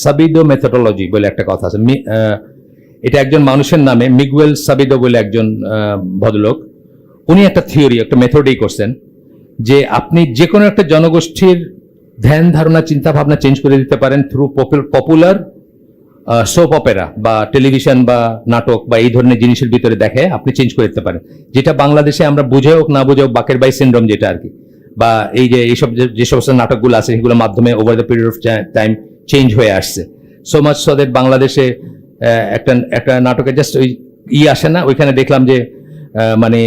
সাবিদো methodology বলে একটা কথা আছে, এটা একজন মানুষের নামে, মিগুয়েল সাবিদো বলে একজন ভদ্রলোক, উনি একটা থিওরি, একটা মেথডই করছেন যে আপনি যে কোনো একটা জনগোষ্ঠীর ধ্যান ধারণা চিন্তা ভাবনা চেঞ্জ করে দিতে পারেন থ্রু পপুলার সোপ অপেরা বা টেলিভিশন বা নাটক বা এই ধরনের জিনিসের ভিতরে দেখে আপনি চেঞ্জ করে দিতে পারেন, যেটা বাংলাদেশে আমরা বুঝে হোক না বুঝে হোক বাকের বাই সিন্ড্রোম যেটা আর কি, বা এই যে এইসব যে সমস্ত নাটকগুলো আছে সেগুলোর মাধ্যমে over the period of time change হয়ে আসছে। সো মাচ সো দ্যাট বাংলাদেশে একটা নাটকে জাস্ট ওই আসে না, ওইখানে দেখলাম যে মানে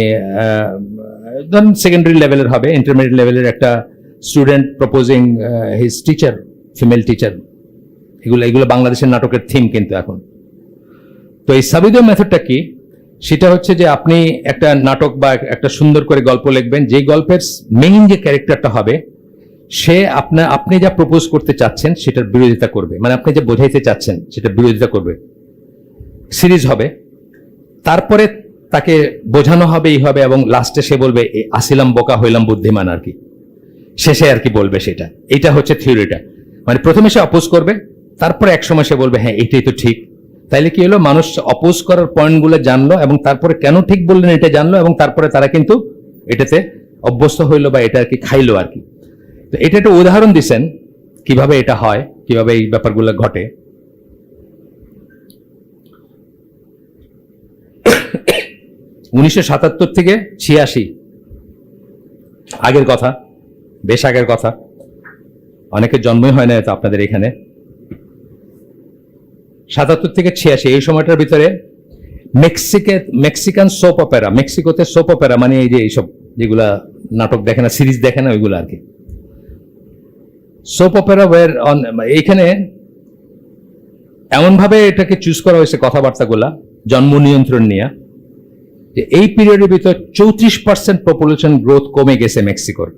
ধরুন সেকেন্ডারি লেভেলের হবে, ইন্টারমিডিয়েট লেভেলের একটা student proposing his teacher, female teacher, এগুলো বাংলাদেশের নাটকের থিম কিন্তু এখন। তো এই সাবিদো মেথডটা কি, সেটা হচ্ছে যে আপনি একটা নাটক বা একটা সুন্দর করে গল্প লিখবেন, যে গল্পের মেইন যে ক্যারেক্টারটা হবে সে আপনি যা প্রপোজ করতে চাচ্ছেন সেটার বিরোধিতা করবে, মানে আপনি যা বোঝাইতে চাচ্ছেন সেটার বিরোধিতা করবে, সিরিজ হবে, তারপরে তাকে বোঝানো হবে এই হবে, এবং লাস্টে সে বলবে আসিলাম বোকা হইলাম বুদ্ধিমান আর কি, শেষে আর কি বলবে সেটা। এটা হচ্ছে থিওরিটা, মানে প্রথমে সে অপোজ করবে, তারপরে এক সময় সে বলবে হ্যাঁ এটাই তো ঠিক। তাইলে কি হলো, মানুষ অপোজ করার পয়েন্টগুলো জানলো এবং তারপরে কেন ঠিক বললেন এটা জানলো, এবং তারপরে তারা কিন্তু এটাতে অভ্যস্ত হইলো বা এটা আর কি খাইলো আর কি। তো এটা একটা উদাহরণ দিচ্ছেন কিভাবে এটা হয়, কিভাবে এই ব্যাপারগুলো ঘটে। 1977 থেকে 86 আগের কথা, বেশ আগের কথা, অনেকের জন্মই হয় না তো আপনাদের এখানে। 77 থেকে 86 এই সময়টার ভিতরে মেক্সিকান সোপ অপেরা, মেক্সিকোতে সোপ অপেরা মানে এই যে এইসব যেগুলা নাটক দেখে না, সিরিজ দেখে না, ওইগুলো আর কি সোপ অপেরা এইখানে এমন ভাবে এটাকে চুজ করা হয়েছে কথাবার্তাগুলা জন্ম নিয়ন্ত্রণ নিয়ে, যে এই পিরিয়ডের ভিতর 34% পপুলেশন গ্রোথ কমে গেছে মেক্সিকোর।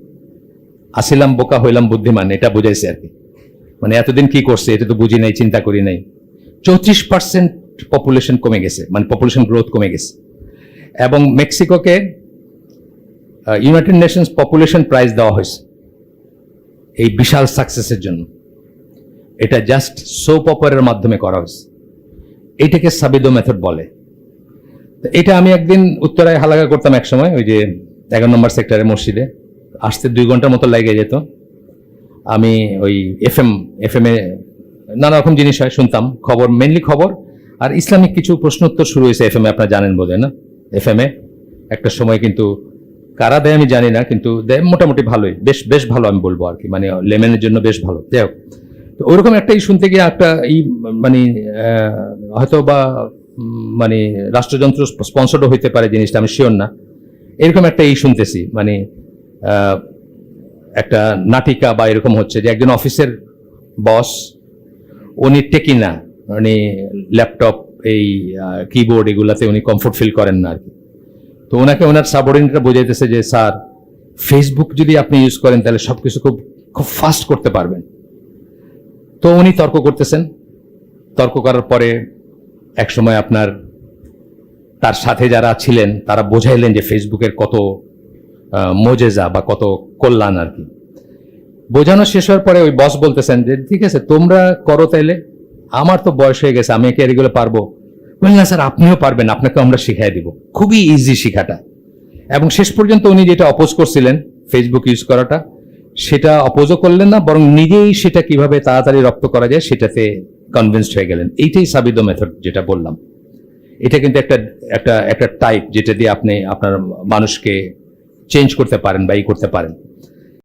আসিলাম বোকা হইলাম বুদ্ধিমান এটা বুঝাইছে আর কি, মানে এতদিন কি করছে এটা তো বুঝি নাই, চিন্তা করি নাই। 34% পপুলেশন কমে গেছে, মানে পপুলেশন গ্রোথ কমে গেছে। এবং মেক্সিকোকে ইউনাইটেড নেশনস পপুলেশন প্রাইজ দেওয়া হয়েছে এই বিশাল সাকসেসের জন্য। এটা জাস্ট সোপ অপারার মাধ্যমে করা হয়েছে, এটাকে সাবিদো মেথড বলে। এটা আমি একদিন উত্তরায় হালাকা করতাম এক সময়, ওই যে 11 নম্বর সেক্টরে মসজিদে, আসতে 2 ঘন্টার মতো লেগে যেত। আমি ওই এফএম এ নানা রকম জিনিস হয় শুনতাম, খবর, মেনলি খবর আর ইসলামিক কিছু প্রশ্নোত্তর শুরু হয়েছে এফএম এ, আপনারা জানেন বোধহয় না। এফএম এ একটা সময় কিন্তু কারা দেয় আমি জানি না, কিন্তু দেয় মোটামুটি ভালোই, বেশ ভালো আমি বলবো আর কি, মানে লেমেনের জন্য বেশ ভালো। যাই হোক, তো ওরকম একটাই শুনতে গিয়ে একটা মানে হয়তো বা মানে রাষ্ট্রযন্ত্র স্পন্সরও হইতে পারে জিনিসটা, আমি শিওর না। এরকম একটা শুনতেছি, মানে একটা নাটিকা বা এরকম হচ্ছে যে একজন অফিসের বস, উনি টেকি না, মানে ল্যাপটপ এই কিবোর্ড এগুলাতে উনি কমফোর্ট ফিল করেন না আর কি। তো ওনাকে ওনার সাবঅর্ডিনেটরা বোঝাইতেছে যে স্যার ফেসবুক যদি আপনি ইউজ করেন তাহলে সবকিছু খুব ফাস্ট করতে পারবেন। তো উনি তর্ক করতেছেন, তর্ক করার পরে এক সময় আপনার তার সাথে যারা ছিলেন তারা বোঝাইলেন যে ফেসবুকের কত মোজেজা বা কত কল্যাণ আর কি। বোঝানো শেষ হওয়ার পরে ওই বস বলতেছেন যে ঠিক আছে তোমরা করো তাইলে, আমার তো বয়স হয়ে গেছে, আমি কি এগুলো পারবো? বললেন না স্যার আপনিও পারবেন, আপনাকে আমরা শিখাই দিব, খুবই ইজি শিখাটা। এবং শেষ পর্যন্ত উনি যেটা অপোজ করছিলেন ফেসবুক ইউজ করাটা, সেটা অপোজও করলেন না, বরং নিজেই সেটা কিভাবে তাড়াতাড়ি রপ্ত করা যায় সেটাতে কনভিন্সড হয়ে গেলেন। এইটাই সাবিদো মেথড যেটা বললাম। এটা কিন্তু একটা টাইপ যেটা দিয়ে আপনি আপনার মানুষকে চেঞ্জ করতে পারেন বা করতে পারেন।